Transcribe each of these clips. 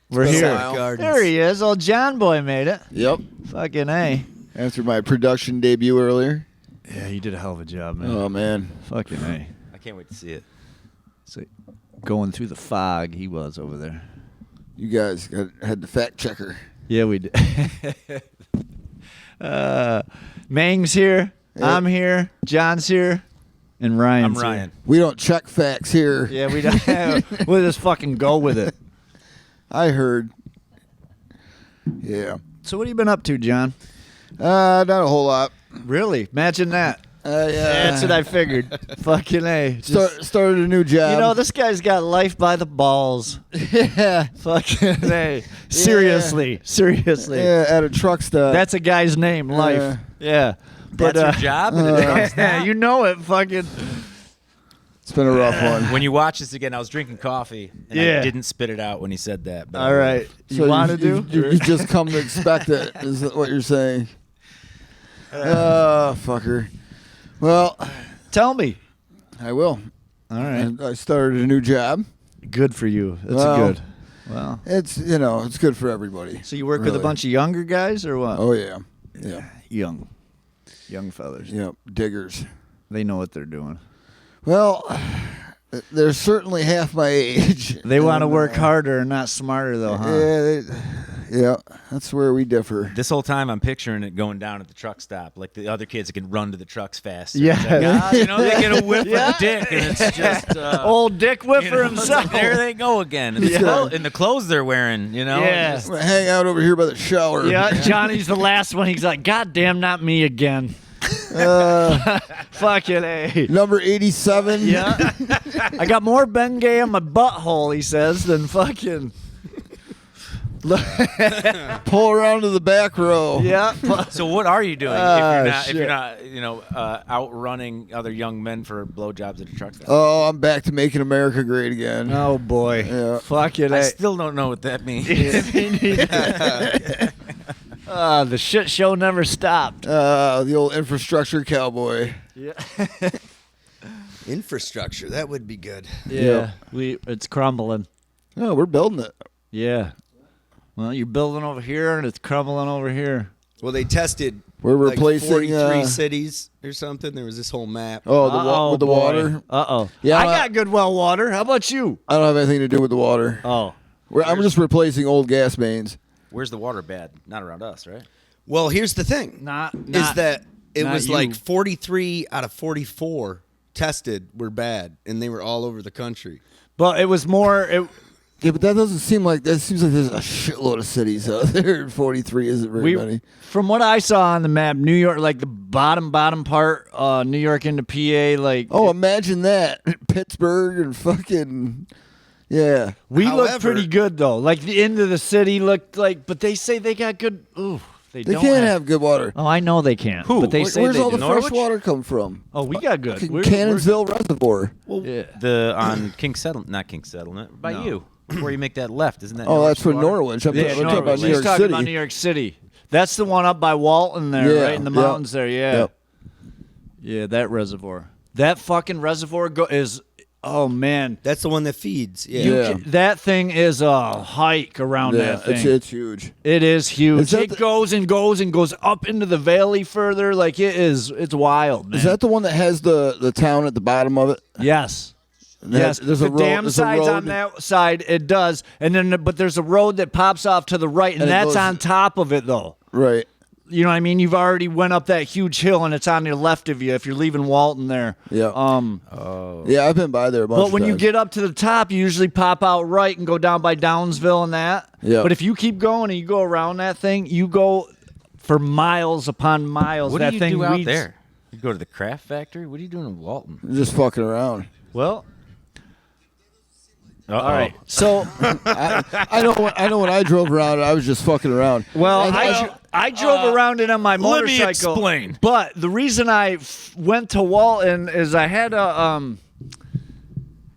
We're here. Sonic Gardens. There he is. Old John Boy made it. Yep. Fucking A. After my production debut earlier. Yeah, you did a hell of a job, man. Oh, man. Fucking A. I can't wait to see it. So, going through the fog, he was over there. You guys had the fact checker. Yeah, we did. Mang's here. Yep. I'm here. John's here. And Ryan's I'm Ryan. We don't check facts here. here. Yeah, we don't. We'll just fucking go with it. I heard. Yeah. So what have you been up to, John? Not a whole lot. Really? Imagine that. Yeah. That's what I figured. Fucking A. Started a new job. You know, this guy's got life by the balls. Yeah. Fucking A. Seriously. Seriously. Yeah, at a truck stop. That's a guy's name, Life. Yeah. But, That's your job? yeah, you know it. Fucking. It's been a rough one. When you watch this again, I was drinking coffee, and I didn't spit it out when he said that. But All right. You So want to do? You just come to expect it, is what you're saying. Fucker. Well, Tell me. I will. All right. And I started a new job. Good for you. That's Well, good. Well. It's, it's good for everybody. So you work with a really. bunch of younger guys or what? Oh, yeah. Yeah. Young fellas. Yep. Diggers. They know what they're doing. Well, they're certainly half my age. They want to And, work harder and not smarter, though, huh? Yeah, that's where we differ. this whole time, I'm picturing it going down at the truck stop, like the other kids that can run to the trucks faster. Yeah. It's like, they get a whiff of the dick, and it's just Old Dick Whipper it's himself. like, there they go again. And the clothes they're wearing, Yeah. just- I'm gonna hang out over here by the shower. Yeah, Johnny's the last one. He's like, God damn, not me again. Fucking A. Number 87. Yeah. I got more Bengay on my butthole, he says, than fucking. Pull around to the back row. Yeah. So what are you doing if you're not outrunning other young men for blowjobs at a truck stop? Oh, I'm back to making America great again. Oh, boy. Yeah. Fucking I A. still don't know what that means. The shit show never stopped. The old infrastructure cowboy. Yeah. Infrastructure, that would be good. Yeah. It's crumbling. Oh, we're building it. Yeah. Well, you're building over here and it's crumbling over here. Well, they tested We're like replacing 43 cities or something. There was this whole map. Oh, with the boy. water. Uh-oh. Yeah, I got good well water. How about you? I don't have anything to do with the water. Oh. I'm just replacing old gas mains. Where's the water bad? Not around us, right? Well, here's the thing. Is that it not was you. like 43 out of 44 tested were bad, and they were all over the country. But it was more... Yeah, but that doesn't seem like that. Seems like there's a shitload of cities out there. 43 isn't very many. From what I saw on the map, New York, like the bottom part, New York into PA, like... Oh, imagine that. Pittsburgh and fucking... Yeah. We looked However- pretty good, though. Like, the end of the city looked like... But they say they got good... Ooh, they They don't can't have good water. Oh, I know they can't. Who? But they say Where's they all do. the fresh water come from? Oh, we got good. Fucking Cannonsville Reservoir. Yeah. On King's Settlement, not King's Settlement, by you, where you make that left, isn't that? Oh, Norwich that's for water? Norwich. I'm Yeah, talking about New He's York talking City. about New York City. That's the one up by Walton there, Yeah, right? In the yep. mountains there, yeah. Yep. Yeah, that reservoir. That fucking reservoir is... Oh, man. That's the one that feeds. Yeah. Yeah. That thing is a hike around that thing. It's huge. It is huge. Is that It goes and goes and goes up into the valley further. Like, it's wild, man. Is that the one that has the town at the bottom of it? Yes. Yes. There's the a road. dam There's a side's road. on that side. It does. And then, but there's a road that pops off to the right, and And it that's goes- on top of it, though. Right. You know what I mean? You've already went up that huge hill, and it's on your left of you if you're leaving Walton there. Yeah. Yeah, I've been by there a bunch But of when you times. get up to the top, you usually pop out right and go down by Downsville and that. Yeah. But if you keep going and you go around that thing, you go for miles upon miles. What that do you thing do out weeds- there? You go to the craft factory? What are you doing in Walton? Just fucking around. Well, Uh-oh. all right. So, I know when I drove around, I was just fucking around. well, I drove around it on my let me motorcycle. explain. But the reason I went to Walton is I had a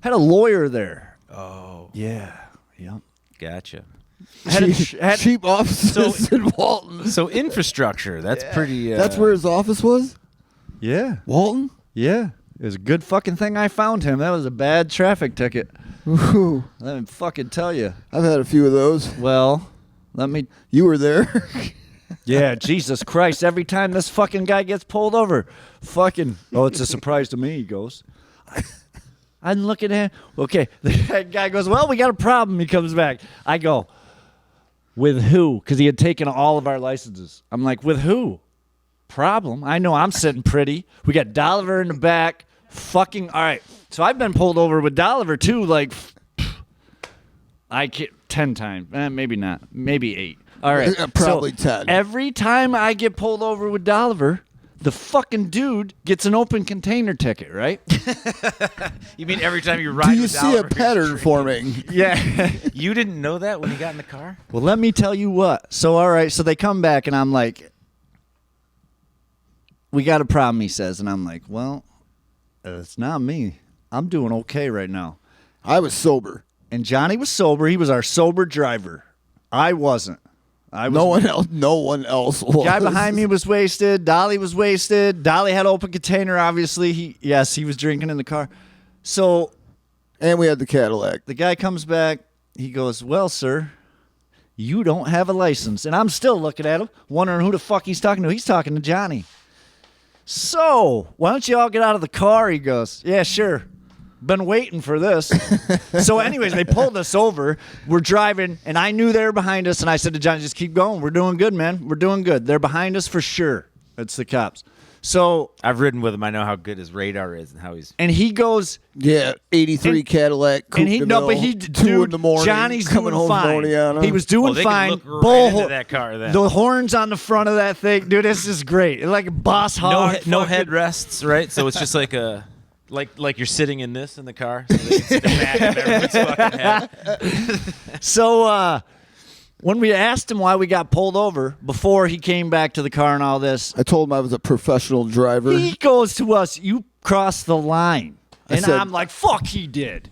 lawyer there. Oh, Yeah. Yeah. gotcha. Cheap offices in Walton. So infrastructure, that's pretty... That's where his office was? Yeah. Walton? Yeah. It was a good fucking thing I found him. That was a bad traffic ticket. Ooh, Let me fucking tell you. I've had a few of those. Well, let me. You were there. Yeah, Jesus Christ. Every time this fucking guy gets pulled over, fucking. Oh, it's a surprise to me, he goes. I'm looking at him. Okay. The guy goes, well, we got a problem. He comes back. I go, with who? Because he had taken all of our licenses. I'm like, with who? Problem? I know I'm sitting pretty. We got Dolliver in the back. Fucking. All right. So I've been pulled over with Dolliver, too, like, I can't, 10 times. Maybe not. Maybe 8. All right. Probably so 10. Every time I get pulled over with Dolliver, the fucking dude gets an open container ticket, right? You mean every time you ride Do you with see Dolliver, a pattern you're forming? Yeah. You didn't know that when you got in the car? Well, let me tell you what. So, all right. So they come back, and I'm like, we got a problem, he says. And I'm like, well, it's not me. I'm doing okay right now. I was sober. And Johnny was sober. He was our sober driver. I wasn't. No one else was. Guy behind me was wasted. Dolly was wasted. Dolly had open container. Obviously, he was drinking in the car. So, And we had the Cadillac. the guy comes back. He goes, well, sir, you don't have a license. And I'm still looking at him, wondering who the fuck he's talking to. He's talking to Johnny. So, why don't you all get out of the car? He goes, yeah, sure. Been waiting for this. So anyways, they pulled us over. We're driving, and I knew they were behind us, and I said to Johnny, just keep going. We're doing good, man. We're doing good. They're behind us for sure. It's the cops. So I've ridden with him. I know how good his radar is and how he's... and he goes, Yeah, 83 Cadillac. Coupe and he de no, Ville, but he 2 dude, in the morning. Johnny's coming doing home fine. from Oneana. He was doing they fine. Could look right into that car then. The horns on the front of that thing, dude. This is great. It's like a boss hog. no fucking- headrests, right? So it's just like a... Like you're sitting in this in the car, so they can see the back of everyone's fucking head. So when we asked him why we got pulled over before he came back to the car and all this, I told him I was a professional driver. he goes to us, you crossed the line. And said- I'm like, fuck, he did.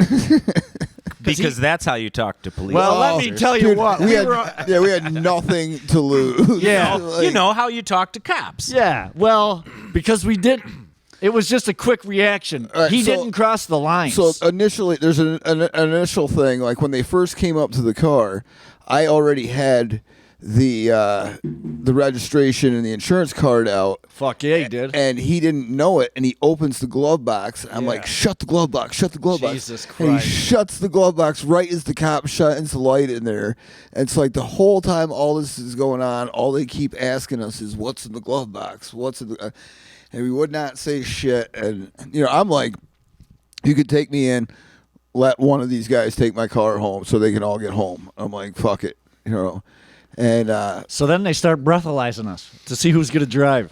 Because that's how you talk to police Well, let me officers. tell you Dude, what. we had nothing to lose. Yeah. Like, You know how you talk to cops. Yeah, well, because we didn't. It was just a quick reaction. All right, He so- didn't cross the lines. So initially, there's an initial thing. Like when they first came up to the car, I already had the registration and the insurance card out. Fuck yeah, he did. And he didn't know it, and he opens the glove box. I'm Yeah. like, shut the glove box, shut the glove Jesus box. And he Christ. shuts the glove box right as the cop shines the light in there. And it's like the whole time all this is going on, all they keep asking us is, what's in the glove box? What's in the... and we would not say shit. And, I'm like, you could take me in, let one of these guys take my car home so they can all get home. I'm like, fuck it, And So then they start breathalyzing us to see who's going to drive.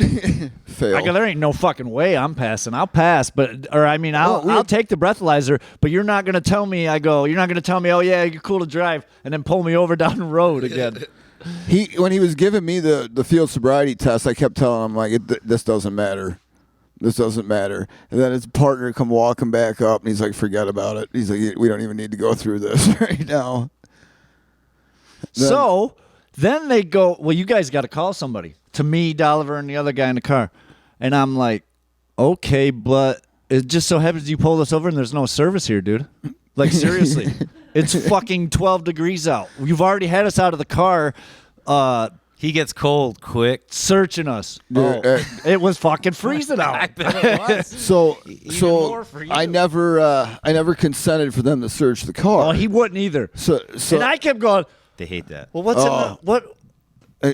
fail. I go, there ain't no fucking way I'm passing. I'll pass, I'll take the breathalyzer, but you're not going to tell me, you're not going to tell me, oh, yeah, you're cool to drive, and then pull me over down the road again. When he was giving me the field sobriety test, I kept telling him, like, this doesn't matter. This doesn't matter. And then his partner come walking back up, and he's like, forget about it. He's like, we don't even need to go through this right now. So then they go, well, you guys got to call somebody. To me, Dolliver, and the other guy in the car. And I'm like, okay, but it just so happens you pulled us over and there's no service here, dude. Like, seriously. It's fucking 12 degrees out. You've already had us out of the car He gets cold quick. searching us. Dude, It was fucking freezing I out. bet it was. So more for you. I never consented for them to search the car. Oh, he wouldn't either. so And I kept going, They hate that. well, what's in the, what?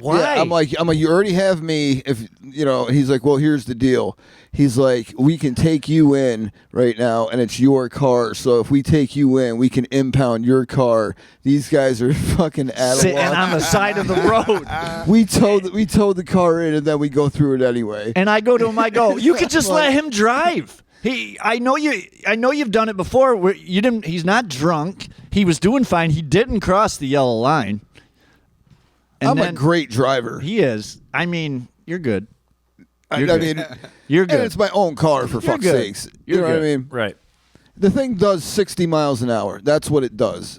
Why? Yeah, I'm like, you already have me. If he's like, well, here's the deal. He's like, we can take you in right now, and it's your car. So if we take you in, we can impound your car. These guys are fucking out of Sitting luck. on the side of the road. We towed the car in, and then we go through it anyway. And I go to him, you could just let him drive. I know you've done it before. You didn't. He's not drunk. He was doing fine. He didn't cross the yellow line. And I'm a then- great driver. He is. I mean, you're good. I You're mean, good. You're and good. it's my own car for fuck's good. sakes. You You're know what I good. mean? Right. The thing does 60 miles an hour. That's what it does.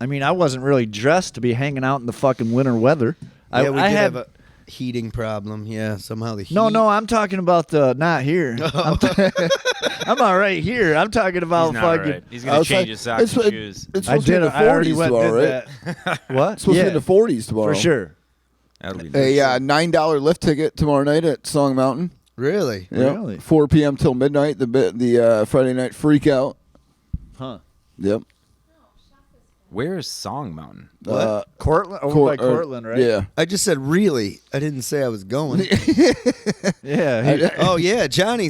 I mean, I wasn't really dressed to be hanging out in the fucking winter weather. Yeah, we I did had have a heating problem. Yeah, somehow the heat. no. I'm talking about the not here. I'm all right here. I'm talking about He's not fucking. all right. He's gonna change his socks and shoes. It's I supposed to be in did. the I already 40s went tomorrow, did right? that. What? It's supposed to be in the 40s tomorrow. for sure. That'll be A $9 lift ticket tomorrow night at Song Mountain. Really? Yep. Really? 4 p.m. till midnight. The Friday night freak out. Huh? Yep. Where is Song Mountain? Cortland, over by Cortland, right? Yeah. I just said really. I didn't say I was going. Yeah. Oh yeah, John.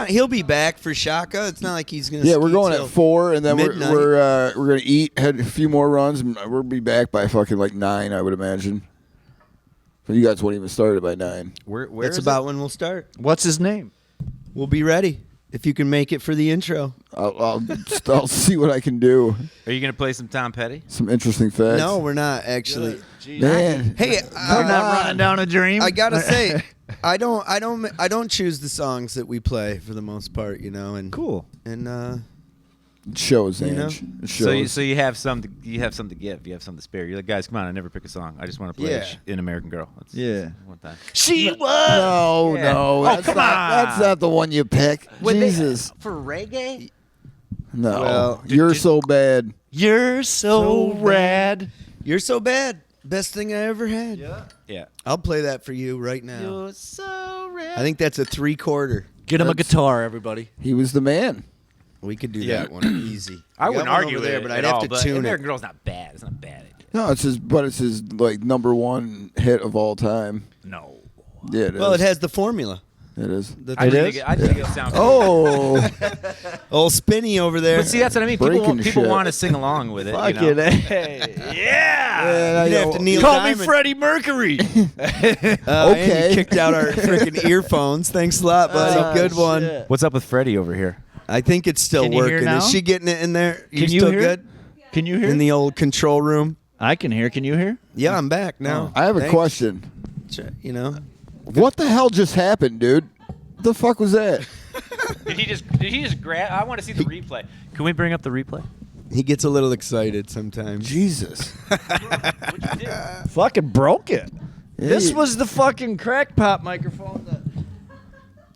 He'll be back for Shaka. It's not like he's gonna. Yeah, ski we're going till at 4, and then midnight. we're gonna eat, head a few more runs, and we'll be back by fucking like 9, I would imagine. So you guys won't even start it by 9. Where That's is about when we'll start. What's his name? We'll be ready if you can make it for the intro. I'll see what I can do. Are you gonna play some Tom Petty? Some interesting facts. No, we're not actually. Man. Hey, We're not running down a dream. I gotta say, I don't choose the songs that we play for the most part, you know, and Cool. and It shows, You know? Ange. It shows. So you have some to give. You have some to spare. You're like, guys, come on! I never pick a song. I just want to play Yeah. an American Girl. Yeah. One time. She was. No, Yeah. no. Oh, That's come not, on. That's not the one you pick. Jesus. For reggae? No. Well, You're so bad. You're so So rad. you're so bad. Best thing I ever had. Yeah. I'll play that for you right now. You're so red. I think that's a 3/4. Get him a guitar, everybody. He was the man. We could do Yeah. that one easy. I We wouldn't got one argue over with there, it but at I'd have all, to but tune American it. Girl's not bad. It's not a bad idea. No, it's his like #1 hit of all time. No. Yeah, it is. Well, it has the formula. It is. The I It think is? I think it'll sound. Oh, old Spinny over there. But see, that's what I mean. People Breaking people shit. want to sing along with it. Fuck you know? it. Hey. Yeah. You'd have to Neil Call Diamond. me Freddie Mercury. Okay. Andy kicked out our freaking earphones. Thanks a lot, buddy. Oh, Good one. shit. What's up with Freddie over here? I think it's still Can you hear working. now? Is she getting it in there? Can you still hear? good? Can you hear? In the old control room? I can hear. Can you hear? Yeah, I'm back now. I have a Thanks. question. You know, What the hell just happened, dude? What the fuck was that? Did he just grab? I want to see the replay. Can we bring up the replay? he gets a little excited sometimes. Jesus. What'd you do? Fucking broke it. Yeah, This you- was the fucking crack pop microphone. That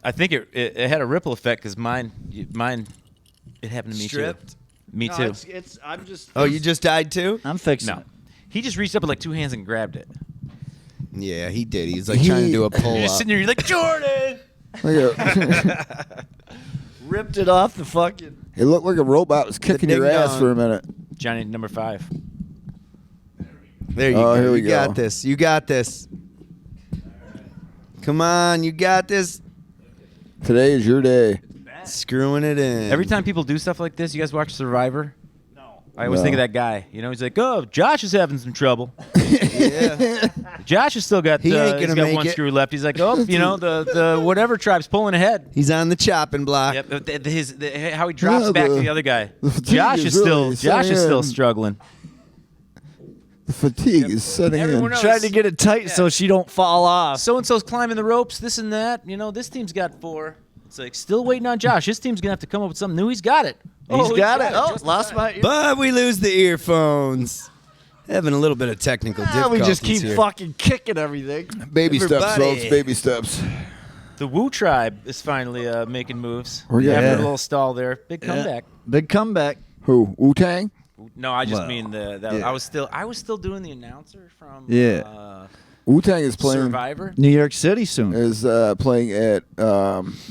I think it had a ripple effect because mine it happened to me Stripped? too. Me No, too. It's. I'm just. Oh, you just died too? I'm fixing No, it. he just reached up with like 2 hands and grabbed it. Yeah, he did. He's like trying to do a pull You're just up. sitting there. You're like Jordan. Like a- Ripped it off the fucking. it looked like a robot was kicking your ass ding-dong. for a minute. Johnny number 5. There you Oh, go. here we You got go. this. You got this. Come on, you got this. Today is your day. Screwing it in. Every time people do stuff like this, you guys watch Survivor? No. I always No. think of that guy. You know, he's like, "Oh, Josh is having some trouble. Yeah. Josh has still got He ain't he's gonna got make one it." screw left." He's like, "Oh, you know, the whatever tribe's pulling ahead." He's on the chopping block. Yep, how he drops Yeah, back to the- the other guy. the fatigue Josh is is still really Josh is setting still in. struggling. The fatigue is setting Everyone in. knows. Trying to get it tight so she don't fall off. So and so's climbing the ropes, this and that. You know, this team's got 4. It's like still waiting on Josh. His team's gonna have to come up with something new. He's got it. He's got it. Oh, Just in lost time. my. But we lose the earphones. Having a little bit of technical Ah, difficulties we just keep here. fucking kicking everything. Baby steps, Everybody. folks. Baby steps. The Wu tribe is finally making moves. We're getting After there. a little stall there, big comeback. Big comeback. Who? Wu-Tang? No, I just Well, mean that yeah. I was still doing the announcer from Wu-Tang is playing Survivor. New York City soon. playing at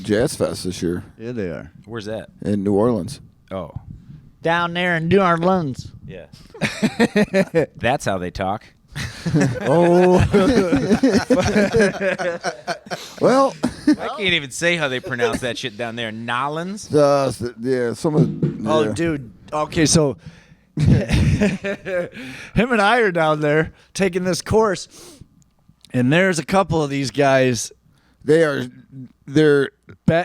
Jazz Fest this year Yeah, they are. Where's that? in New Orleans. Oh, Down there in New Orleans. yeah. That's how they talk. Oh. Well, I can't even say how they pronounce that shit down there. Nolans. yeah, some of Oh, yeah. dude. Okay, so him and I are down there taking this course, and there's a couple of these guys. they're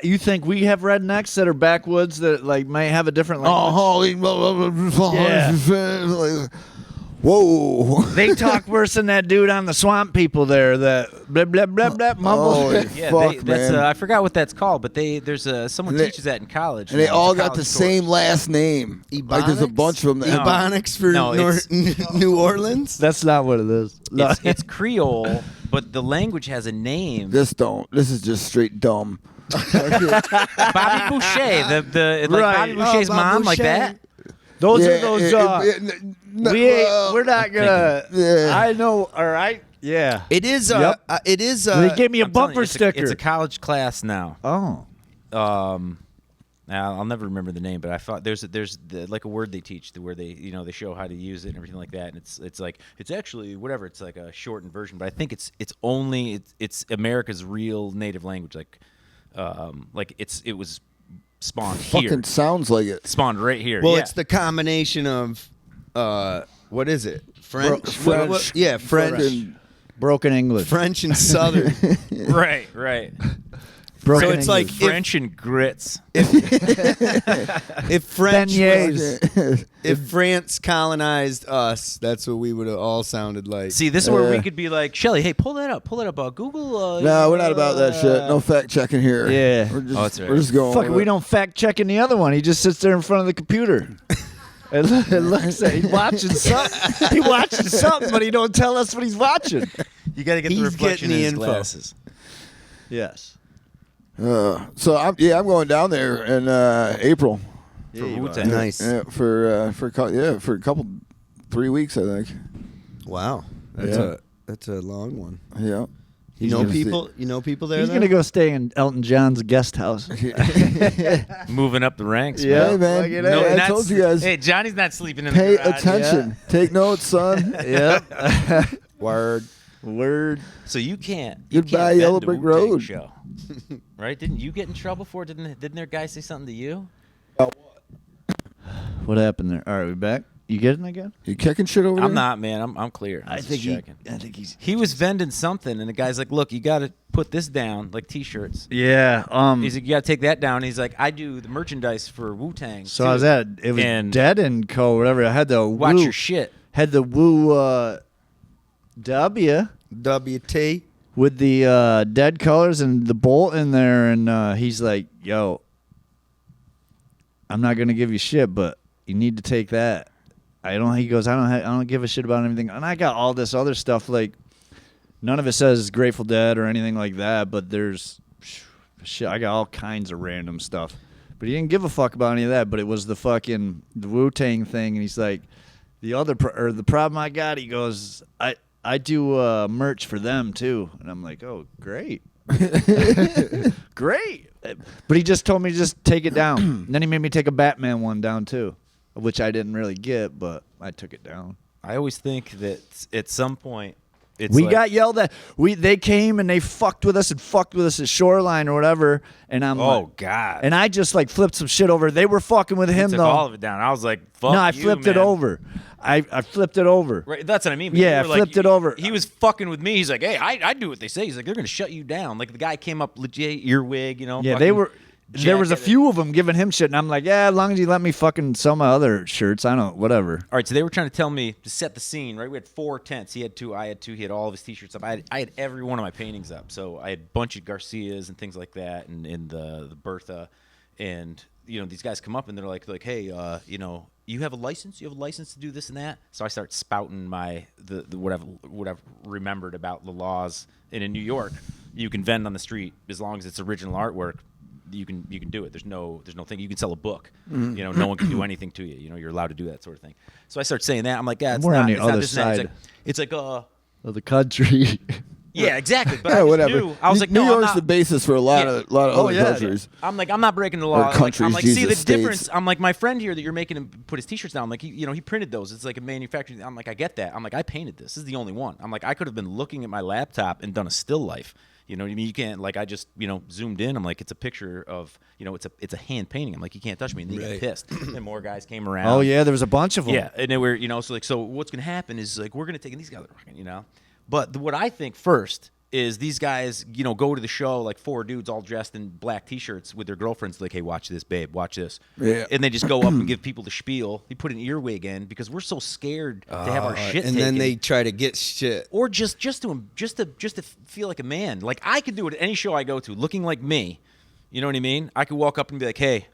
You think we have rednecks that are backwoods that like might have a different language? yeah. Whoa. They talk worse than that dude on the Swamp People there. That blah blah blah blah mumble. Holy Yeah, fuck, that's man. I forgot what that's called, but there's someone And they- teaches that in college. And they now. It's a all got college the same course. last name. Like there's a Ebonics? bunch of them. That Ebonics for No, it's- New Orleans. That's not what it is. No. It's Creole, but the language has a name. This is just straight dumb. Bobby Boucher, the like Right. Bobby Boucher's Bob mom, like Boucher. that. Those Yeah, are those. We're not gonna. Yeah. I know. All right. Yeah. It is. Yep. It is. They gave me a I'm telling bumper you, sticker. It's a college class now. Oh. Now I'll never remember the name, but I thought there's like a word they teach where they they show how to use it and everything like that, and it's like it's actually whatever, it's like a shortened version, but I think it's America's real native language, like it was spawned here, Fucking sounds like it. spawned right here. Well, yeah. it's the combination of what is it? French. French. Yeah, French. Fucking- Broken English. French and Southern. right. Broken So it's like English. French and grits. If French, Beignets. if France colonized us, that's what we would have all sounded like. See, this is where we could be like, Shelly, hey, pull that up. Google. No, we're not about that shit. No fact checking here. Yeah. We're just, Oh, that's right. we're just going. Fuck, with we it. don't fact checking the other one. He just sits there in front of the computer. It looks like he's watching something. He watching something, but he don't tell us what he's watching. You got to get the He's reflection getting the in his info. glasses. Yes. So I'm going down there in April. For Wu-Tang. Nice. Yeah, for a couple 3 weeks I think. Wow, that's a long one. Yeah. You know people. You know people there. He's then? gonna go stay in Elton John's guest house. Moving up the ranks. Yeah. Hey man, Fucking no, I not told you s- guys. Hey, Johnny's not sleeping in Pay the garage. attention. Take notes, son. Yep. Word. Word. So you can't. You Goodbye, can't Yellow bend a Brick Wu-Tang Road. Show, right? Didn't you get in trouble for it? Didn't their guy say something to you? What happened there? All right, we back. You getting again? You kicking shit over there? I'm not, man. I'm clear. I'm just checking. I think he's. He was vending something, and the guy's like, "Look, you got to put this down, like T-shirts." Yeah. He's like, "You got to take that down." He's like, "I do the merchandise for Wu-Tang." So too. I was at. It was And Dead and Co. Whatever. I had the watch Woo, your shit. Had the Woo W WT. with the Dead colors and the bolt in there, and he's like, "Yo, I'm not gonna give you shit, but you need to take that." He goes, I don't give a shit about anything, and I got all this other stuff, like none of it says Grateful Dead or anything like that, but there's shit. I got all kinds of random stuff, but he didn't give a fuck about any of that. But it was the Wu-Tang thing, and he's like, the problem I got. He goes, I do merch for them too, and I'm like, oh great. Great. But he just told me to just take it down. And then he made me take a Batman one down too, which I didn't really get, but I took it down. I always think that at some point it's We like, got yelled at. They came and they fucked with us at Shoreline or whatever, and I'm oh like, god. and I just like flipped some shit over. They were fucking with He him took though. all of it down. I was like, "Fuck No, I you, flipped it man." over. I flipped it over. Right, that's what I mean. But Yeah, you were I flipped it over. He was fucking with me. He's like, "Hey, I do what they say." He's like, "They're gonna shut you down." Like the guy came up legit earwig, Yeah, fucking they were. There was a jacket. few of them giving him shit, and I'm like, yeah, as long as you let me fucking sell my other shirts, I don't, whatever. All right, so they were trying to tell me to set the scene, right? We had 4 tents. He had 2, I had 2. He had all of his T-shirts up. I had every one of my paintings up. So I had a bunch of Garcias and things like that, and the Bertha, and these guys come up and they're like, hey, you have a license? You have a license to do this and that? So I start spouting the what I've remembered about the laws. And in New York, you can vend on the street as long as it's original artwork. You can do it. There's no thing. You can sell a book. No one can do anything to you. You're allowed to do that sort of thing. So I start saying that. I'm like, yeah, it's We're not, on the it's not other this and that. side. It's like Of the country. yeah, exactly. But Yeah, I just whatever. knew. I was like, New no, York's I'm not. the basis for a lot of Oh, other yeah. countries. I'm like, I'm not breaking the law. countries, I'm like, see Jesus, the states. difference. I'm like, my friend here that you're making him put his T-shirts down. I'm like, he printed those. It's like a manufacturing. I'm like, I get that. I'm like, I painted this. This is the only one. I'm like, I could have been looking at my laptop and done a still life. You know what I mean? You can't, like, I just, zoomed in. I'm like, it's a picture of, it's a hand painting. I'm like, you can't touch me. And they got pissed. And more guys came around. Oh, yeah, there was a bunch of them. Yeah, and they were, so what's going to happen is, like, we're going to take, and these guys are rocking, But what I think first is these guys, go to the show like 4 dudes all dressed in black T-shirts with their girlfriends. Like, hey, watch this, babe, watch this. Yeah. And they just go up and give people the spiel. They put an earwig in because we're so scared to have our shit and taken. then they try to get shit. Or just to feel like a man. Like, I could do it at any show I go to, looking like me. You know what I mean? I could walk up and be like, hey,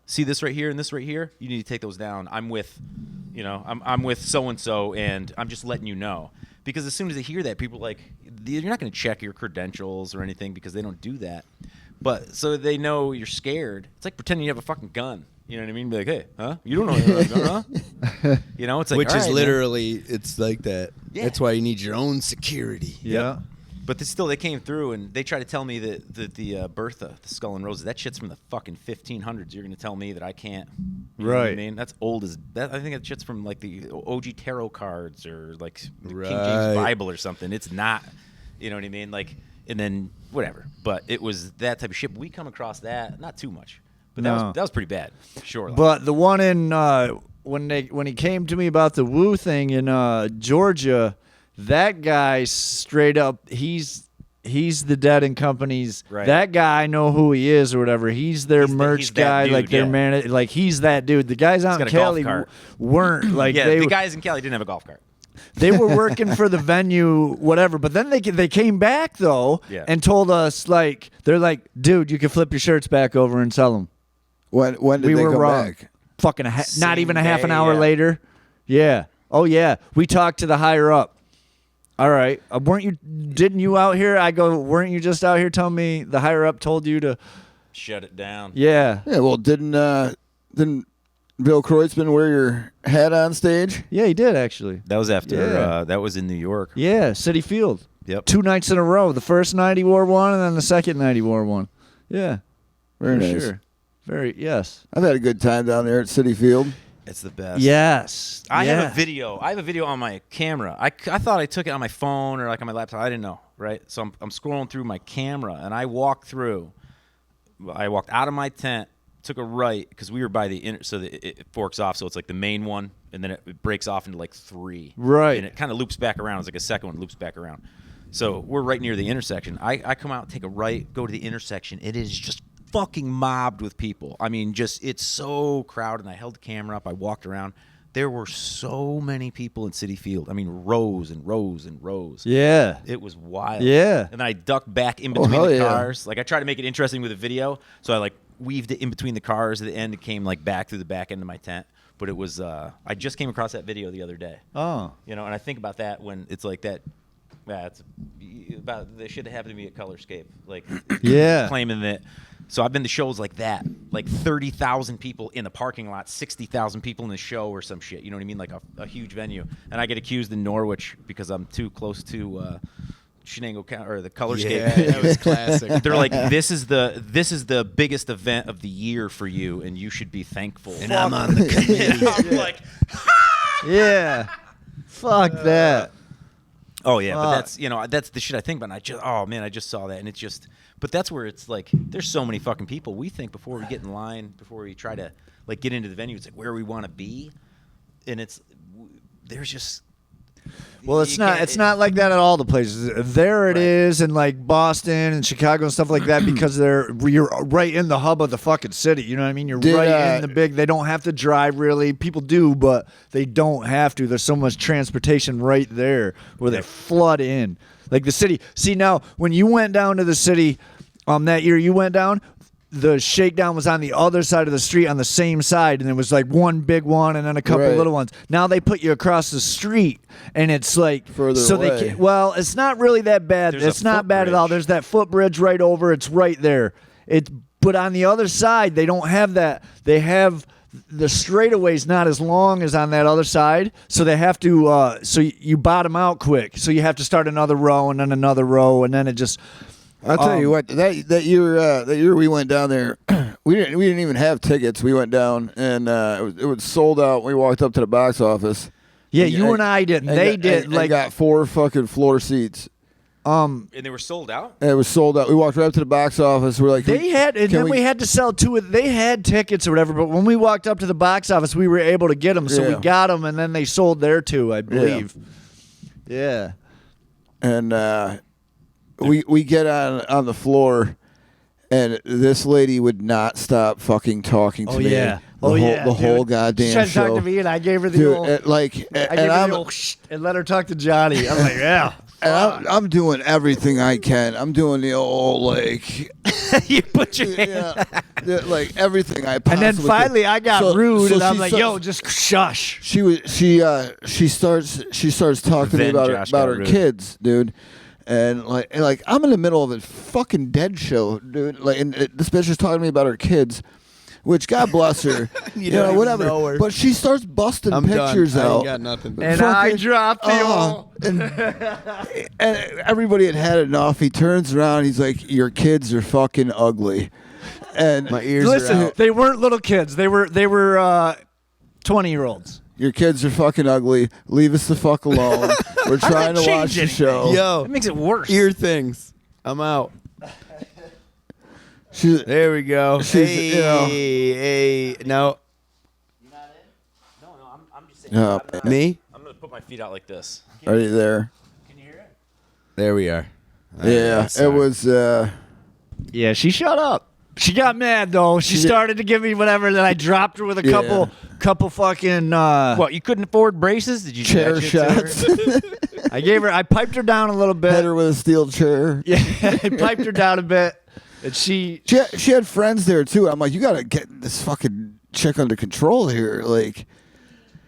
see this right here and this right here? You need to take those down. I'm with so and so, and I'm just letting you know. Because as soon as they hear that, people are like, you're not going to check your credentials or anything because they don't do that. But so they know you're scared. It's like pretending you have a fucking gun. You know what I mean? Be like, hey, huh? You don't know you have a gun, huh? It's like, which all is right, literally, it's like that. Yeah. That's why you need your own security. Yeah. But they came through and they tried to tell me that the Bertha, the Skull and Roses, that shit's from the fucking 1500s. You're going to tell me that I can't. You know what I mean? That's old as that. I think that shit's from like the OG tarot cards or like King James Bible or something. It's not. You know what I mean? Like, and then whatever. But it was that type of shit. We come across that, not too much, but that was pretty bad. Sure. But the one in when he came to me about the Woo thing in Georgia. That guy straight up, he's the Dead and Company's. Right. That guy, I know who he is or whatever. He's their merch he's that guy, dude, like their man, like he's that dude. The guys out in got a golf Cali cart. weren't like yeah, they. the guys in Cali didn't have a golf cart. They were working for the venue, whatever. But then they came back though and told us like they're like, dude, you can flip your shirts back over and sell them. When did We they were come wrong. back? Fucking not even a half an hour yeah. later. Yeah. Oh yeah. We talked to the higher up. All right. Didn't you out here? I go, weren't you just out here telling me the higher up told you to shut it down? Yeah. Yeah, well, didn't Bill Kreutzmann wear your hat on stage? Yeah, he did actually. That was after Yeah. that was in New York. Yeah, Citi Field. Yep. 2 nights in a row. The first night he wore one and then the second night he wore one. Yeah. Very for nice. Sure. Yes. I've had a good time down there at Citi Field. It's the best. Yes. I have a video. I have a video on my camera. I thought I took it on my phone or like on my laptop. I didn't know, right? So I'm scrolling through my camera, and I walked out of my tent, took a right because we were by the so it forks off. So it's like the main one, and then it breaks off into like 3. Right. And it kind of loops back around. It's like a second one loops back around. So we're right near the intersection. I come out, take a right, go to the intersection. It is just fucking mobbed with people. I mean, it's so crowded. And I held the camera up. I walked around. There were so many people in Citi Field. I mean, rows and rows and rows. Yeah. It was wild. Yeah. And then I ducked back in between hell the yeah. cars. Like, I tried to make it interesting with a video. So I, like, weaved it in between the cars at the end. It came, like, back through the back end of my tent. But it was, I just came across that video the other day. Oh. And I think about that when it's like that. Yeah, it's about the shit that happened to me at Colorscape. Like, Yeah. claiming that. So I've been to shows like that, like 30,000 people in the parking lot, 60,000 people in the show or some shit. You know what I mean? Like a huge venue. And I get accused in Norwich because I'm too close to Shenango or the Colorscape. Yeah, that was classic. They're like, this is the biggest event of the year for you, and you should be thankful. And I'm on the committee. I'm like, Yeah. Fuck that. oh yeah, but Fuck. that's the shit I think about. And I just saw that, and it's just. But that's where it's like, there's so many fucking people. We think before we get in line, before we try to like get into the venue, it's like where we want to be, and there's just. Well, it's not like that at all the places. There it is in like Boston and Chicago and stuff like that because you're right in the hub of the fucking city. You know what I mean? You're right in the big. They don't have to drive really. People do, but they don't have to. There's so much transportation right there where they flood in. Like the city. See now, when you went down to the city, that year you went down. The shakedown was on the other side of the street on the same side, and it was like one big one and then a couple Right. little ones. Now they put you across the street, and it's like Further so away. they can, well, it's not really that bad. There's It's a not bad at all. footbridge. There's that footbridge right over. It's right there. But on the other side, they don't have that. They have the straightaway's not as long as on that other side, so they have to. So you bottom out quick. So you have to start another row and then another row, and then it just. I'll tell you what, that year we went down there, we didn't even have tickets. We went down and it was sold out. We walked up to the box office. Yeah, you and I didn't. They did. Like got 4 fucking floor seats. And they were sold out. And it was sold out. We walked right up to the box office. We're like, They had, and then we had to sell 2. They had tickets or whatever, but when we walked up to the box office, we were able to get them. So we Yeah. got them, and then they sold their 2, I believe. Yeah. And we get on the floor, and this lady would not stop fucking talking to me. Yeah. The whole goddamn she tried to show. talk to me, and I gave her the Dude, old. and I gave her the old shh, and let her talk to Johnny. I'm like, yeah. And I'm doing everything I can. I'm doing the old like, You put your hand. like everything I And possibly. then finally, could. I got So- rude, so and I'm she like, starts- yo, just shush. She starts talking to me Then about Josh about got her rude. kids, dude. And like I'm in the middle of a fucking dead show, dude. Like, and this bitch is talking to me about her kids, which God bless her, You don't even whatever. know her. But she starts busting I'm pictures done. I out. ain't got nothing. And I Fucking- dropped the old. And everybody had enough. He turns around. He's like, "Your kids are fucking ugly." And My ears are Listen, out. they weren't little kids. They were 20-year-olds. your kids are fucking ugly. Leave us the fuck alone. We're trying to watch change the anything. show. Yo, That makes it worse. ear things. I'm out. She's, There we go. She's, Hey, you know- hey, no, No, I'm just saying. Oh, me. I'm gonna put my feet out like this. are you there? Can you hear it? There we are. Yeah, it was. Yeah, she shut up. She got mad though. She started to give me whatever. Then I dropped her with a Yeah. couple fucking. What? You couldn't afford braces? Did you do Chair that shit to her? shots. I piped her down a little Hit bit. her with a steel chair. Yeah, I piped her down a bit, and she. She had friends there too. I'm like, you gotta get this fucking chick under control here. Like,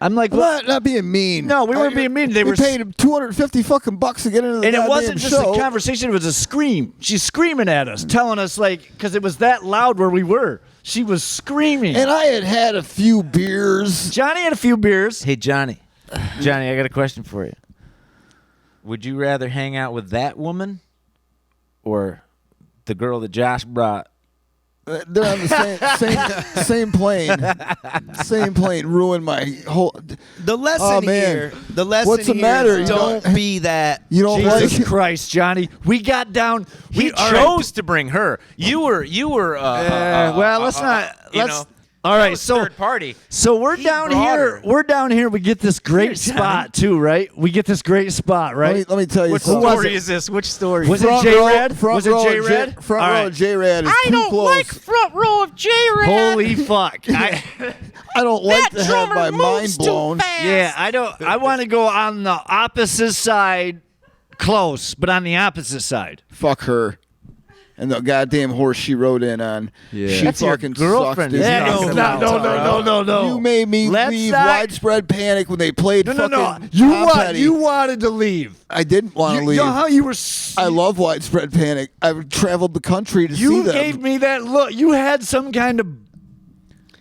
I'm like, I'm not being mean. No, we weren't being mean. They we were paid him $250 fucking bucks to get into the and it goddamn wasn't just show. a conversation; it was a scream. She's screaming at us, telling us like, because it was that loud where we were. She was screaming. And I had a few beers. Johnny had a few beers. Hey, Johnny. Johnny, I got a question for you. Would you rather hang out with that woman or the girl that Josh brought? They're on the same plane. Same plane. Ruined my whole. The lesson Oh, man. here. The lesson What's the here matter? is You don't don't- be that. You don't Jesus like. Christ, Johnny. We got down. He all right. chose to bring her. You were. Well, let's not. you Let's. know, All that right, was so third party. so we're He down brought here. her. We're down here. We get this great Here, Johnny. spot too, right? We get this great spot, right? Let me tell you What something. was story it? is this? Which story? Was it Front J-Rad? row- front Was it row of J-Rad? Front All row right. of J-Rad is too close. front row of J-Rad. Holy fuck! I don't like to have my mind blown. Yeah, I don't. I want to go on the opposite side, close, but on the opposite side. Fuck her. And the goddamn horse she rode in on. Yeah. She That's your fucking girlfriend. sucks. Yeah, Disney. no. You made me Let's leave not- Widespread Panic when they played No. fucking You Tom Petty. You wanted to leave. I didn't want to You leave. know how you were. I love Widespread Panic. I've traveled the country to see You them. gave me that look. You had some kind of.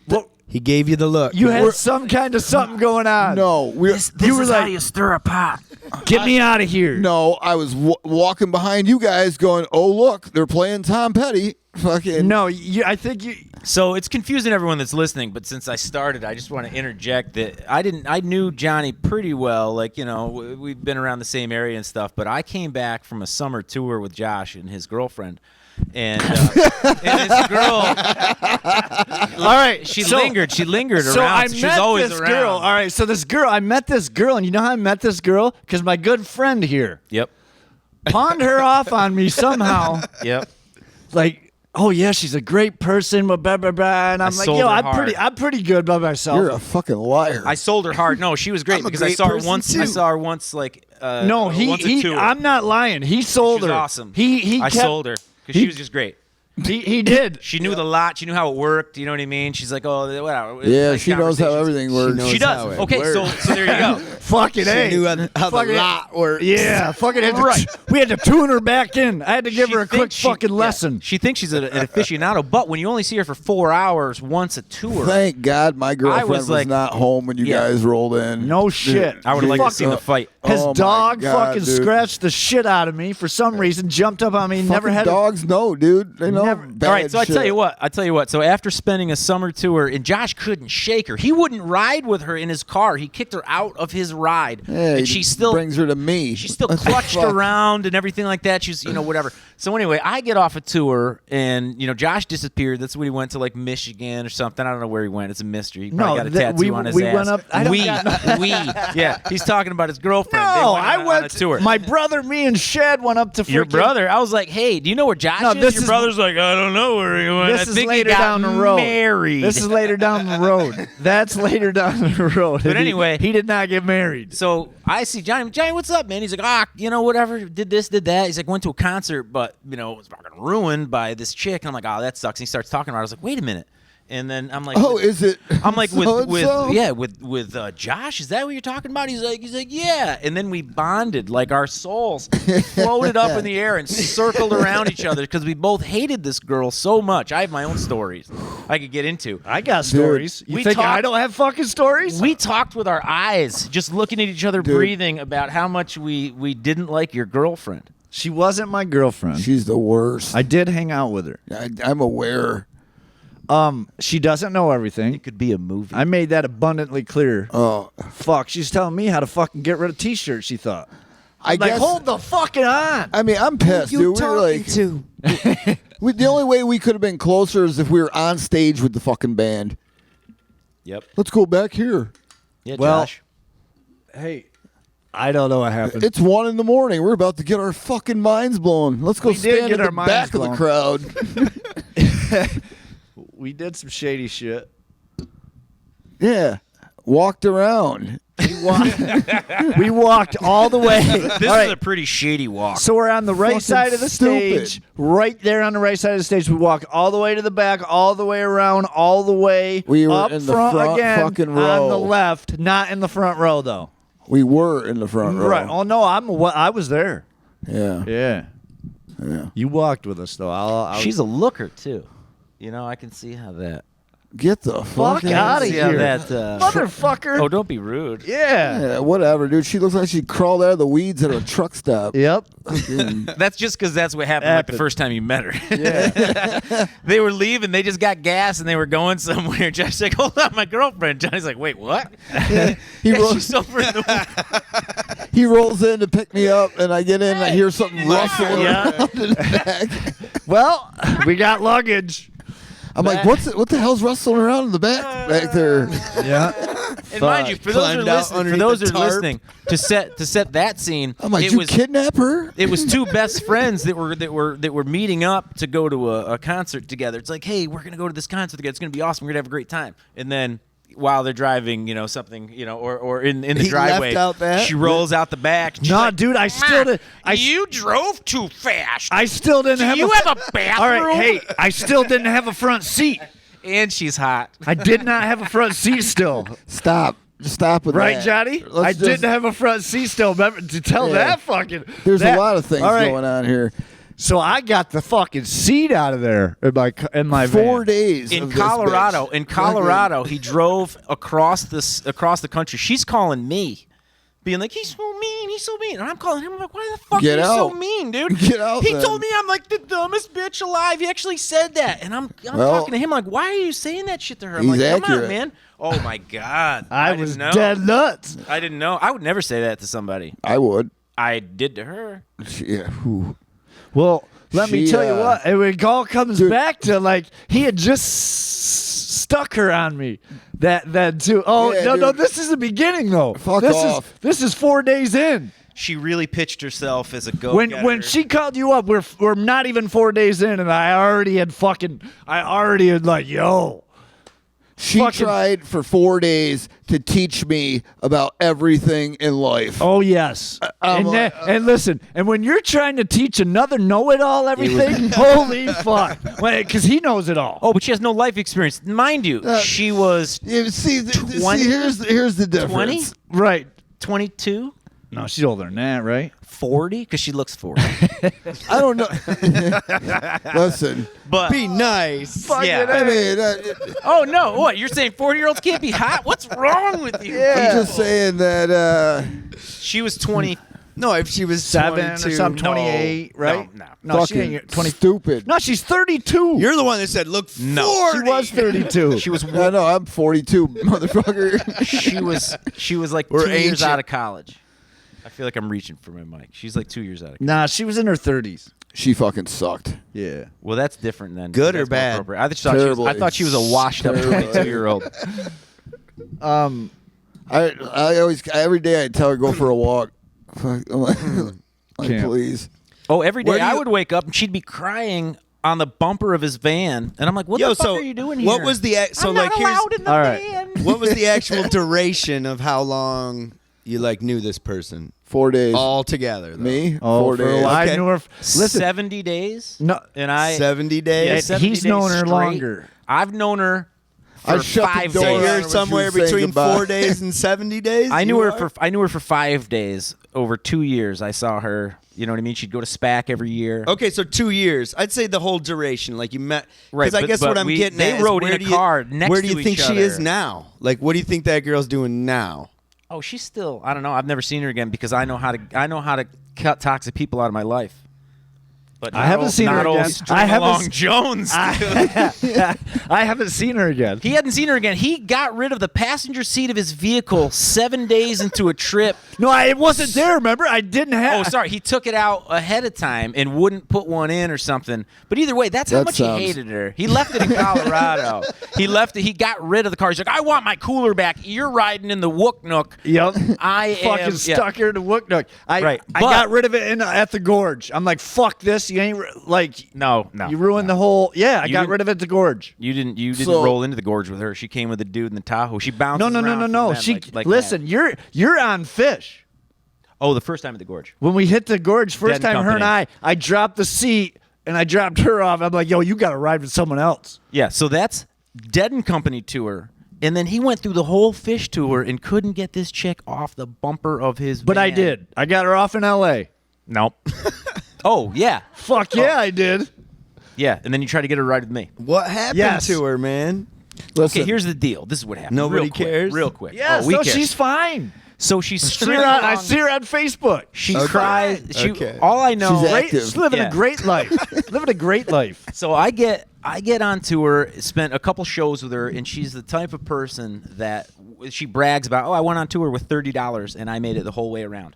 Well, He gave you the look. you had some kind of something going on. No, you were like, stir a pot. "Get me out of here." no. I was walking behind you guys, going, "Oh look, they're playing Tom Petty." Fucking No, I think you. So it's confusing everyone that's listening, but since I started, I just want to interject that I knew Johnny pretty well. Like, you know, we've been around the same area and stuff, but I came back from a summer tour with Josh and his girlfriend. And this girl, All right, she lingered So around. I so she met was always this around. girl. All right, so I met this girl, and you know how I met this girl? Because my good friend here Yep. pawned her off on me somehow. Yep. Like, oh yeah, she's a great person, blah blah blah. blah. And I'm like, sold yo, her I'm hard. pretty good by myself. you're a fucking liar. I sold her hard. No, she was great I'm a because I great saw her person, once. too. I saw her once, like no, once a tour. I'm not lying. He sold She was her. awesome. He I kept, sold her because she was just great. He did. She knew the lot. She knew how it worked. You know what I mean? She's like, oh, whatever. yeah, Nice she knows how conversations. everything works. knows She how does. it Okay, so works. there you go. Fucking She A. knew how the Fucking- lot works. Yeah, fucking had to, we had to tune her back in. I had to give She her a quick thinks she- fucking yeah, lesson. She thinks she's an aficionado, but when you only see her for 4 hours once a tour, Thank God my girlfriend was like- not home when you Yeah. guys rolled in. No shit. I would have liked to see the fight. His Oh, my dog God, fucking dude. scratched the shit out of me for some reason. Jumped up on me. Never Fucking had. dogs know, dude. They know. never- bad All right, so I shit. tell you what. So after spending a summer tour, and Josh couldn't shake her. He wouldn't ride with her in his car. He kicked her out of his ride, Yeah, and he she still brings her to me. She still What the clutched fuck? around and everything like that. She's, whatever. So anyway, I get off a tour, and Josh disappeared. That's when he went to like Michigan or something. I don't know where he went. It's a mystery. He probably got a tattoo on his we ass. went up. I don't Yeah, he's talking about his girlfriend. They No, went I on went a tour. My brother, me, and Shad went up to Your freaking- brother. I was like, hey, do you know where Josh No, is? this Your is- brother's like, I don't know where he went. This I is think later he got down the road. married. This is later down the road. That's later down the road. But anyway- he did not get married. So I see Johnny. Johnny, what's up, man? He's like, whatever. Did this, did that. He's like, went to a concert, but it was fucking ruined by this chick. And I'm like, oh, that sucks. And he starts talking about it. I was like, wait a minute. And then I'm like, Oh, is it? I'm like so-and-so? with Josh. Is that what you're talking about? He's like, yeah. And then we bonded, like our souls floated up in the air and circled around each other because we both hated this girl so much. I have my own stories I could get into. I got stories. You we think talked- I don't have fucking stories? We talked with our eyes, just looking at each other, Dude. breathing about how much we didn't like your girlfriend. She wasn't my girlfriend. She's the worst. I did hang out with her. I'm aware. She doesn't know everything. It could be a movie. I made that abundantly clear. Oh, Fuck, she's telling me how to fucking get rid of T-shirts. She thought. I Like, guess. hold the fucking on. I mean, I'm pissed, dude. We were like, to? the only way we could have been closer is if we were on stage with the fucking band. Yep. Let's go back here. Yeah, Well, Josh. Hey, I don't know what happened. It's 1 a.m. We're about to get our fucking minds blown. Let's go We did stand get at our the minds back blown. of the crowd. We did some shady shit. Yeah. Walked around. We walked all the way. This All right. is a pretty shady walk. So we're on the right Fucking side of the stupid. stage. Right there on the right side of the stage. We walk all the way to the back, all the way around, all the way We were up in the front front again fucking on row. the left, not in the front row though. We were in the front row. Right. Oh no, I was there. Yeah. Yeah. Yeah. You walked with us though. I'll She's a looker too. I can see how that. Get the fuck Fuck outta See how here. that. motherfucker. Oh, don't be rude. Yeah. Yeah, whatever, dude. She looks like she crawled out of the weeds at a truck stop. Yep. That's just because that's what happened like the first time you met her. Yeah. They were leaving. They just got gas and they were going somewhere. Josh's like, hold on, my girlfriend. Johnny's like, wait, what? He, Yeah, ro- she's over in the he rolls in to pick me up, and I get in, and I hear something rustling Yeah. around in the back. Well, we got luggage. I'm like, what the hell's rustling around in the back there? Yeah. And mind you, for those who are Climbed out listening, underneath the tarp. to set that scene, I'm like, it you was kidnap her? it was two best friends that were meeting up to go to a concert together. It's like, hey, we're gonna go to this concert together. It's gonna be awesome. We're gonna have a great time. And then while they're driving, something, or in the He driveway, left out that? she rolls out the back. And she's Nah, like, dude, I still did. you drove too fast. I still didn't have. you have a bathroom? All right, hey, I still didn't have a front seat. And she's hot. I did not have a front seat still. Stop. Just stop with Right, that. Johnny? Let's I just- didn't have a front seat still. Remember, to tell Yeah. that fucking. There's that- a lot of things All right, going on here. So I got the fucking seat out of there in my 4 van. days In of this Colorado, bitch. he drove across the country. She's calling me, being like, he's so mean, he's so mean. And I'm calling him, I'm like, why the fuck Get are you so out. mean, dude? Get out He then. told me I'm like the dumbest bitch alive. He actually said that. And I'm Well, talking to him like, why are you saying that shit to her? I'm he's like, come on, accurate. man. Oh my God. I didn't was know. dead nuts. I didn't know. I would never say that to somebody. I would. I did to her. Yeah. Whew. Well, let me She, tell you what. It all comes dude. back to like he had just stuck her on me. That too. Oh Yeah, no, dude. this is the beginning though. Fuck this off. This is 4 days in. She really pitched herself as a go. When she called you up, we're not even 4 days in, and I already had like, yo. She Fucking- tried for 4 days to teach me about everything in life. Oh yes, I'm and, like, and listen, and when you're trying to teach another know-it-all everything, holy fuck, because he knows it all. Oh, but she has no life experience. Mind you, she was Yeah, see, 20? here's the difference. 20? Right? 22, No, she's older than that, right? 40, because she looks 40. I don't know. Listen, But Be nice. yeah. I mean, Oh no! What you're saying? 40-year-olds can't be hot? What's wrong with you? I'm just saying that She was 20. No, if she was 7 or 22. something, 28, right? No. She ain't 20. Stupid. No, she's 32. You're the one that said, "Look, 40. She was 32. She was No, I'm 42, motherfucker. she was like We're 2 years ancient. out of college. I feel like I'm reaching for my mic. She's like 2 years out of college. Nah, she was in her 30s. She fucking sucked. Yeah. Well, that's different than Good or that's more bad? appropriate. I thought she was a Terrible. washed up Terrible. 22-year-old. I always every day I tell her go for a walk. Fuck, I'm like, Can't. please. Oh, every Where day do I you- would wake up and she'd be crying on the bumper of his van, and I'm like, "What Yo, the fuck so are you doing here?" what was the so I'm like not here's allowed in the All right. van. what was the actual duration of how long you like knew this person 4 days. all together? Though? Me? Oh, 4 for a days. while. Okay. I knew her. Listen, 70 days. no, And I 70 yeah, days. 70 he's days known her straight. longer. I've known her I for shut the 5 door So on days. her you're when she somewhere was saying between goodbye. 4 days and 70 days. I knew You her are? for 5 days over 2 years. I saw her. You know what I mean? She'd go to SPAC every year. Okay, so 2 years. I'd say the whole duration. Like you met. Right, Because I but- guess but what I'm we- getting they at is rode in where a do car you, next where do you to think each she is other. now? Like, what do you think that girl's doing now? Oh, she's still. I don't know. I've never seen her again because I know how to cut toxic people out of my life. But I haven't seen her not old again. String I haven't Along s- Jones. I haven't seen her again. He hadn't seen her again. He got rid of the passenger seat of his vehicle 7 days into a trip. No, it wasn't there. Remember, I didn't have. Oh, sorry. He took it out ahead of time and wouldn't put one in or something. But either way, that's how That much sounds- he hated her. He left it in Colorado. He left it. He got rid of the car. He's like, I want my cooler back. You're riding in the Wook Nook. Yep. I fucking am stuck here to Wooknook. Right, I but- got rid of it at the gorge. I'm like, fuck this. You ain't like. No. You ruined the whole. Yeah, I You got didn't- rid of it at the gorge. You didn't So- roll into the gorge with her. She came with a dude in the Tahoe. She bounced. No. She listen. You're on fish. Oh, the first time at the gorge. When we hit the gorge first Dead time, her and company. I dropped the seat and I dropped her off. I'm like, yo, you got to ride with someone else. Yeah, so that's Dead and Company tour. And then he went through the whole fish tour and couldn't get this chick off the bumper of his But I van. did. I got her off in L.A. Nope. Oh, yeah. Fuck yeah, I did. Yeah, and then you try to get her to ride with me. What happened Yes. to her, man? Listen, Okay, here's the deal. This is what happened. Nobody Real quick, cares? Real quick. Yeah, oh, we so care. she's fine. So she's I stringing see her along. on Facebook. She Okay. cries. She, Okay. All I know. She's Great, active. she's living Yeah. a great life. Living a great life. So I get on tour, spent a couple shows with her, and she's the type of person that she brags about. Oh, I went on tour with $30 and I made it the whole way around.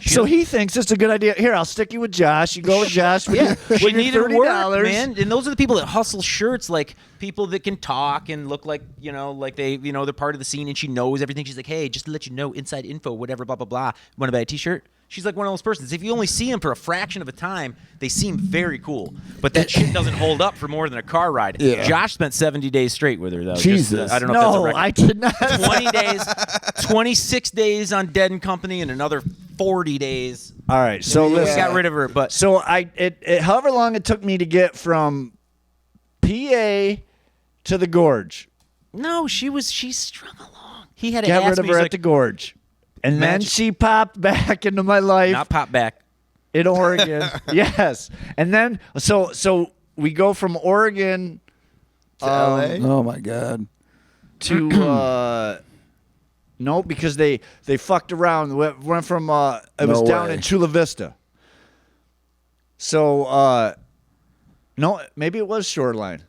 So he thinks it's a good idea. Here, I'll stick you with Josh. You go with Josh. Yeah, with she your needed $30. work, man. And those are the people that hustle shirts, like people that can talk and look like, like they're part of the scene, and she knows everything. She's like, hey, just to let you know, inside info, whatever, blah, blah, blah. Want to buy a T-shirt? She's like one of those persons. If you only see them for a fraction of a time, they seem very cool. But that shit doesn't hold up for more than a car ride. Yeah. Josh spent 70 days straight with her, though. Jesus. I don't know if that's a No, record. I did not. 20 days, 26 days on Dead and Company, and another 40 days. All right, so We listen. got rid of her, but So however long it took me to get from PA to the gorge, no, she strung along. He had to got ask rid of me, her he's at like, the gorge, and then Imagine- she popped back into my life not pop back. in Oregon. Yes, and then so we go from Oregon To LA? oh my god. to no, because they fucked around. Went from it was No down way. in Chula Vista. So no, maybe it was Shoreline.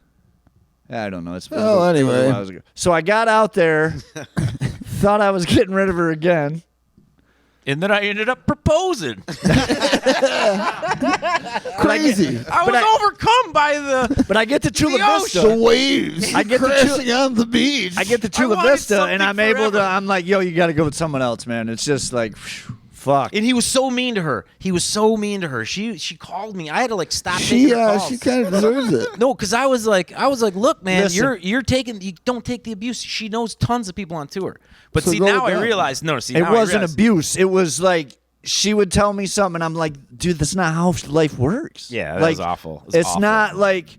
I don't know. It's been Oh, it was a anyway. while ago. So I got out there, thought I was getting rid of her again. And then I ended up proposing. Crazy. I was overcome by the. But I get to Chula The Vista. The waves I get to crashing on the beach. I get to Chula wanted Vista, and something I'm able to. forever. I'm like, yo, you got to go with someone else, man. It's just like, phew, fuck. And he was so mean to her. He was so mean to her. She called me. I had to stop She taking her calls. she kind of deserves it. No, because I was like, look, man, Listen. you don't take the abuse. She knows tons of people on tour. But So see, go now with I them. realize, no, see, It now I wasn't realize- abuse. It was like she would tell me something, and I'm like, dude, that's not how life works. Yeah, that like, was awful. It was It's awful. not like,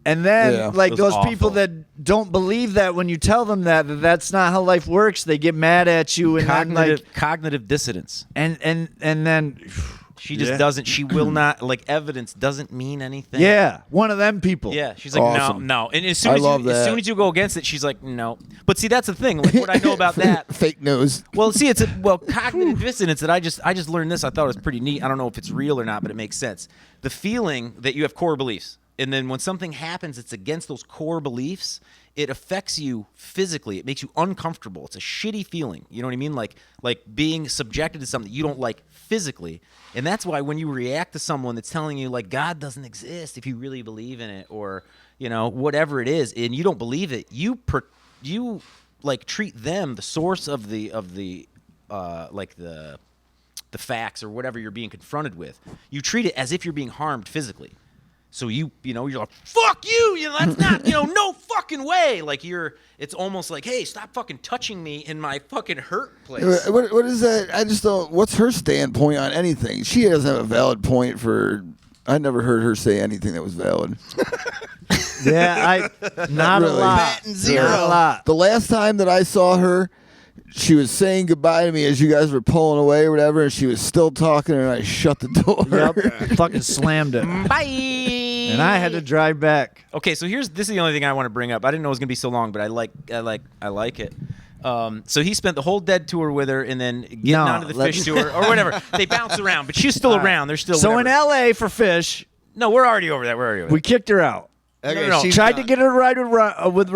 and then Yeah. like It was those awful. people that don't believe that when you tell them that's not how life works, they get mad at you, and then Cognitive, like, cognitive dissonance. and then She just Yeah. doesn't. She will not, like, evidence doesn't mean anything. Yeah, one of them people. Yeah, she's like, Awesome. no. And as soon I as, love you, as that. soon as you go against it, she's like, no. But see, that's the thing. Like, what I know about that. Fake news. Well, see, it's cognitive dissonance that I just learned this. I thought it was pretty neat. I don't know if it's real or not, but it makes sense. The feeling that you have core beliefs, and then when something happens that's against those core beliefs, it affects you physically. It makes you uncomfortable. It's a shitty feeling. You know what I mean? Like being subjected to something you don't like physically. And that's why when you react to someone that's telling you, like, God doesn't exist, if you really believe in it, or, you know, whatever it is, and you don't believe it, you like treat them, the source of the like the facts or whatever you're being confronted with, you treat it as if you're being harmed physically. So you know, you're like, fuck you, you know, that's not, you know, no fucking way. Like it's almost like, hey, stop fucking touching me in my fucking hurt place. What is that? I just don't. What's her standpoint on anything? She doesn't have a valid point for. I never heard her say anything that was valid. Yeah, not Really. a lot. Batting zero. Not a lot. The last time that I saw her, she was saying goodbye to me as you guys were pulling away or whatever, and she was still talking, and I shut the door. Yep, fucking slammed it, Bye. and I had to drive back. Okay, so this is the only thing I want to bring up. I didn't know it was gonna be so long, but I like it. So he spent the whole Dead tour with her, and then getting onto the Fish tour or whatever. They bounce around, but she's still around. They're still So whatever. in L.A. for Fish, No, we're already over that. we kicked her out. Okay, no. she's Tried done. to get her to ride with